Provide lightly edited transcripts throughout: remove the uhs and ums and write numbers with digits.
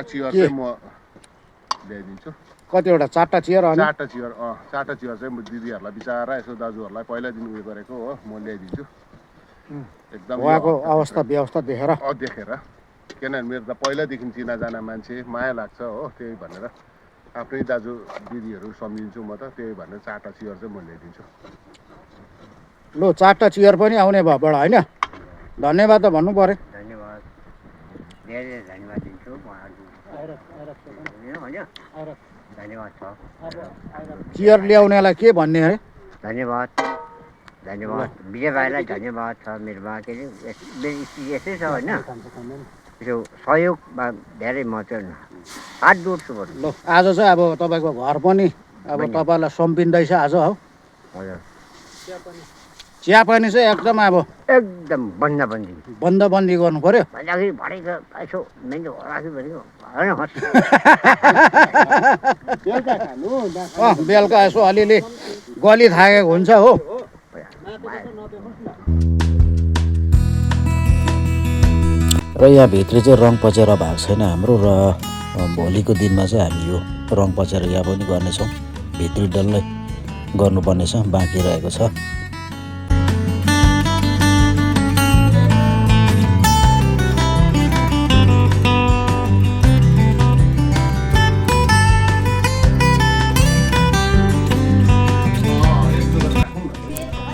Chair चाहिँ म ल्याइदिन्छु। कतिवटा 4टा चियर अनि 4टा चियर 4टा चियर चाहिँ म दिदीहरूलाई बिचारा यसो दाजुहरूलाई पहिला दिन उयो गरेको हो म ल्याइदिन्छु। एकदम उहाँको अवस्था व्यवस्था देखेर देखेर किनभने मेरो त पहिल्यैदेखि चिनाजाना मान्छे माया लाग्छ हो त्यही भनेर आफ्नै दाजु दिदीहरू सम्झिन्छु म त त्यही भनेर 4टा चियर चाहिँ म ल्याइदिन्छु। लु 4टा चियर पनि आउने भयो बडा होइन धन्यवाद त भन्नु पर्यो। धन्यवाद धेरै धन्यवाद दिन्छु धन्यवाद छ। चियर ल्याउनेलाई के भन्ने अरे धन्यवाद धन्यवाद विजय भाइलाई धन्यवाद छ मेरोमा के अरे यसै छ होइन यो सहयोगमा धेरै महत्त्व हात जोड्छु भन्नु। ल आज चाहिँ अब तपाईँको घर पनि अब तपाईँलाई सम्पिँदैछ आज हो। हजुर चिया पनि चाहिँ एकदम अब एकदम बन्दी गर्नु पर्यो। भनेको यसो मेन्यु राख्यो भनेको बेलुका यसो अलिअलि गली थाकेको हुन्छ हो। र यहाँ भित्री चाहिँ रङ पचेर भएको छैन हाम्रो र भोलिको दिनमा चाहिँ हामी यो रङ पचेर यहाँ पनि गर्नेछौँ। भित्री डल्लै गर्नुपर्ने छ बाँकी रहेको छ।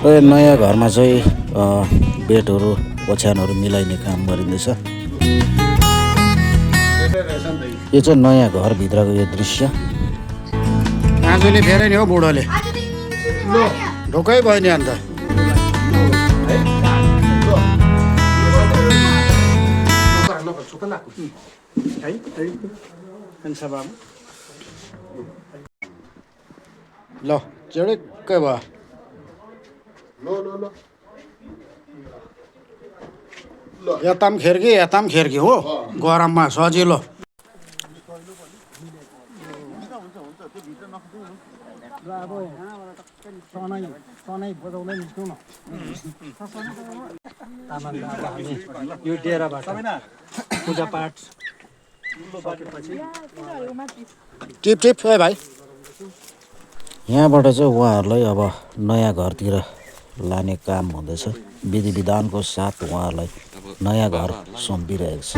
र नयाँ घरमा चाहिँ बेडहरू ओछ्यानहरू मिलाइने काम गरिँदैछ। यो चाहिँ नयाँ घरभित्रको यो दृश्य। आजले फेरि नि हो बुढोले ढोकै भयो नि अन्त। ल चेडक्कै भयो। यताम खिर्की हो गरममा सजिलो। यो डेराबाट पूजापाठ टिप है भाइ। यहाँबाट चाहिँ उहाँहरूलाई अब नयाँ घरतिर लाने काम हुँदैछ। विधि विधानको साथ उहाँहरूलाई नयाँ घर सुम्पिरहेको छ।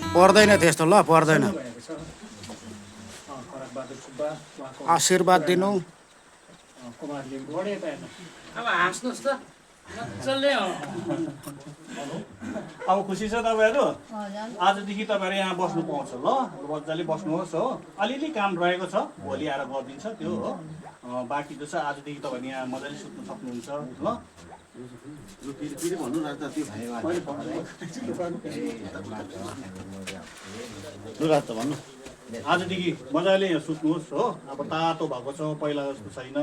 पर्दैन त्यस्तो ल पर्दैन। आशीर्वाद दिनु। अब हाँस्नुहोस् त मजाले। अब खुसी छ तपाईँहरू? आजदेखि तपाईँहरू यहाँ बस्नु पाउँछ ल मजाले बस्नुहोस् हो। अलिअलि काम रहेको छ भोलि आएर गरिदिन्छ त्यो हो। बाँकी जो छ आजदेखि तपाईँहरू यहाँ मजाले सुत्नु सक्नुहुन्छ ल। आजदेखि मजाले यहाँ सुत्नुहोस् हो। अब तातो भएको छ पहिला जस्तो छैन।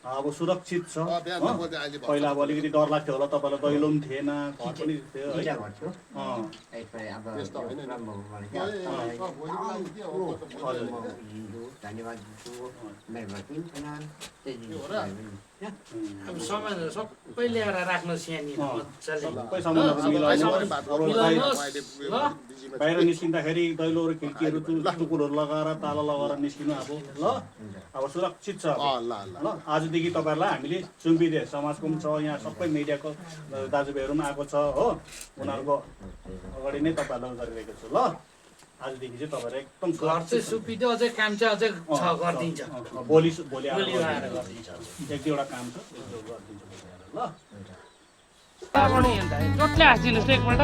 अब सुरक्षित छ। पहिला अब अलिकति डर लाग्थ्यो होला तपाईँलाई दैलो पनि थिएन घर पनि थियो है। अब सामानहरू सबै ल्याएर राख्नुहोस् यहाँनिर मजाले सबै सामानहरू मिलाउनुहोस् अब मिलाउनुहोस् ल बाहिर निस्किँदाखेरि दैलोहरू खिड्कीहरू टुकुरहरू लगाएर ताला लगाएर निस्किनु अब ल अब सुरक्षित छ अब। ल ल ल आजदेखि तपाईँहरूलाई हामीले सुम्पिदे समाजको पनि छ यहाँ सबै मिडियाको दाजुभाइहरू पनि आएको छ हो उनीहरूको अगाडि नै तपाईँहरूलाई गरिरहेको छु ल आजदेखि चाहिँ तपाईँहरू एकदम घर चाहिँ सुपिदियो अझै काम चाहिँ अझै छ गरिदिन्छ भोलि भोलि भोलि आएर आएर गरिदिन्छ एक दुईवटा काम छ त्यो गरिदिन्छु ल चोटले हाँसिदिनुहोस् न एकपल्ट